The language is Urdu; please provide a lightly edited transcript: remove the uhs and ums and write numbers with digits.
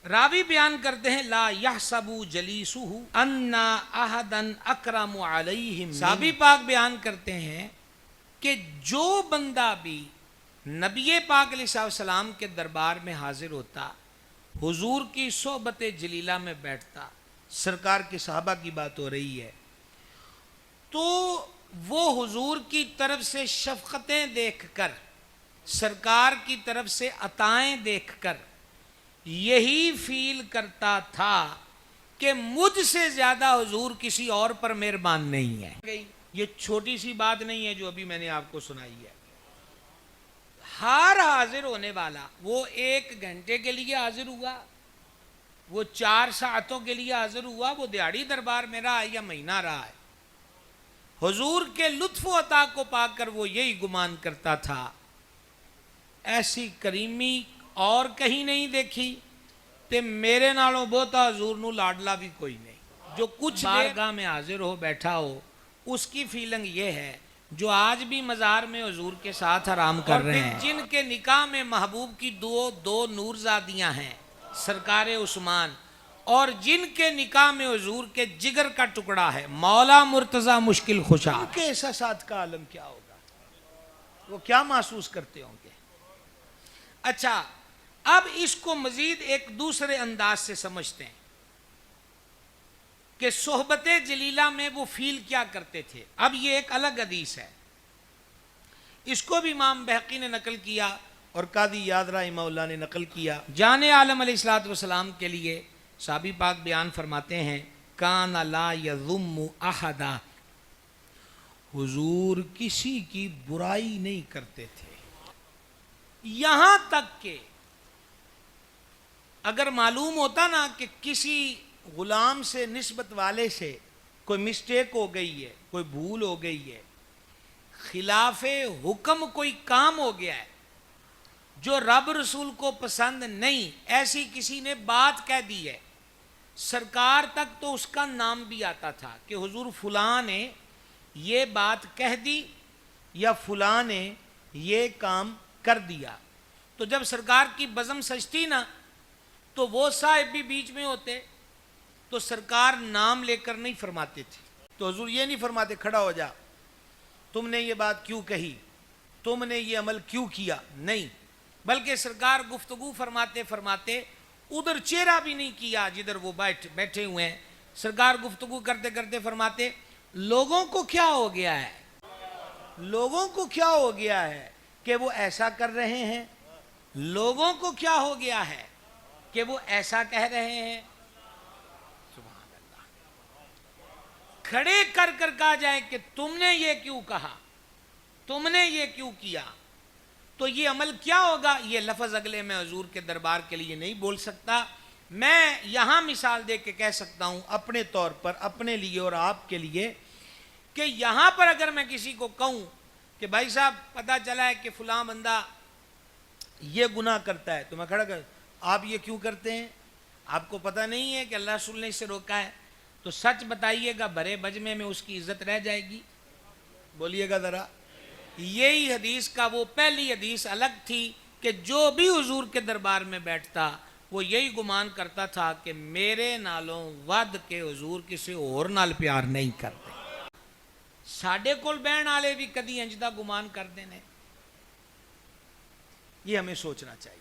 راوی بیان کرتے ہیں لا یحسبو جلیسہ انا احدن اکرم علیہم، صحابی پاک بیان کرتے ہیں کہ جو بندہ بھی نبی پاک علیہ السلام کے دربار میں حاضر ہوتا، حضور کی صحبت جلیلہ میں بیٹھتا، سرکار کے صحابہ کی بات ہو رہی ہے، تو وہ حضور کی طرف سے شفقتیں دیکھ کر، سرکار کی طرف سے عطائیں دیکھ کر یہی فیل کرتا تھا کہ مجھ سے زیادہ حضور کسی اور پر مہربان نہیں ہے۔ یہ چھوٹی سی بات نہیں ہے جو ابھی میں نے آپ کو سنائی ہے۔ ہر حاضر ہونے والا، وہ 1 گھنٹے کے لیے حاضر ہوا، وہ 4 ساعتوں کے لیے حاضر ہوا، وہ دیہڑی دربار میں رہا یا مہینہ رہا ہے، حضور کے لطف و عطا کو پا کر وہ یہی گمان کرتا تھا ایسی کریمی اور کہیں نہیں دیکھی تے میرے نالوں بہتا حضور نو لاڈلا بھی کوئی نہیں۔ جو کچھ بارگاہ میں حاضر ہو بیٹھا ہو اس کی فیلنگ یہ ہے جو آج بھی مزار میں حضور کے ساتھ حرام کر رہے ہیں، جن کے نکاح میں محبوب کی دو نورزادیاں ہیں سرکار عثمان، اور جن کے نکاح میں حضور کے جگر کا ٹکڑا ہے مولا مرتضی مشکل خوشا، ان کے احساسات کا عالم کیا ہوگا، وہ کیا محسوس کرتے ہوں گے۔ اچھا، اب اس کو مزید ایک دوسرے انداز سے سمجھتے ہیں کہ صحبت جلیلہ میں وہ فیل کیا کرتے تھے۔ اب یہ ایک الگ حدیث ہے، اس کو بھی امام بہقی نے نقل کیا اور قاضی یاد رحمہ اللہ نے نقل کیا۔ جان عالم علیہ السلام کے لیے صحابی پاک بیان فرماتے ہیں کان لا یذم احدا، حضور کسی کی برائی نہیں کرتے تھے، یہاں تک کہ اگر معلوم ہوتا نا کہ کسی غلام سے نسبت والے سے کوئی مسٹیک ہو گئی ہے، کوئی بھول ہو گئی ہے، خلاف حکم کوئی کام ہو گیا ہے جو رب رسول کو پسند نہیں، ایسی کسی نے بات کہہ دی ہے، سرکار تک تو اس کا نام بھی آتا تھا کہ حضور فلاں نے یہ بات کہہ دی یا فلاں نے یہ کام کر دیا، تو جب سرکار کی بزم سجتی نا تو وہ صاحب بھی بیچ میں ہوتے تو سرکار نام لے کر نہیں فرماتے تھے، تو حضور یہ نہیں فرماتے کھڑا ہو جا، تم نے یہ بات کیوں کہی، تم نے یہ عمل کیوں کیا، نہیں، بلکہ سرکار گفتگو فرماتے فرماتے ادھر چہرہ بھی نہیں کیا جدھر وہ بیٹھے ہوئے ہیں، سرکار گفتگو کرتے کرتے فرماتے لوگوں کو کیا ہو گیا ہے، لوگوں کو کیا ہو گیا ہے کہ وہ ایسا کر رہے ہیں، لوگوں کو کیا ہو گیا ہے کہ وہ ایسا کہہ رہے ہیں، سبحان اللہ، کھڑے کر کر کہا جائے کہ تم نے یہ کیوں کہا، تم نے یہ کیوں کیا، تو یہ عمل کیا ہوگا، یہ لفظ اگلے میں حضور کے دربار کے لیے نہیں بول سکتا، میں یہاں مثال دے کے کہہ سکتا ہوں اپنے طور پر، اپنے لیے اور آپ کے لیے، کہ یہاں پر اگر میں کسی کو کہوں کہ بھائی صاحب پتہ چلا ہے کہ فلاں بندہ یہ گناہ کرتا ہے، تو میں کھڑا کر آپ یہ کیوں کرتے ہیں، آپ کو پتہ نہیں ہے کہ اللہ رسول نے اسے روکا ہے، تو سچ بتائیے گا بھرے بجمے میں اس کی عزت رہ جائے گی، بولیے گا ذرا۔ یہی حدیث کا وہ پہلی حدیث الگ تھی کہ جو بھی حضور کے دربار میں بیٹھتا وہ یہی گمان کرتا تھا کہ میرے نالوں ود کے حضور کسی اور نال پیار نہیں کرتے، ساڈے کول بہن والے بھی کدی انجدہ گمان کر دینے، یہ ہمیں سوچنا چاہیے۔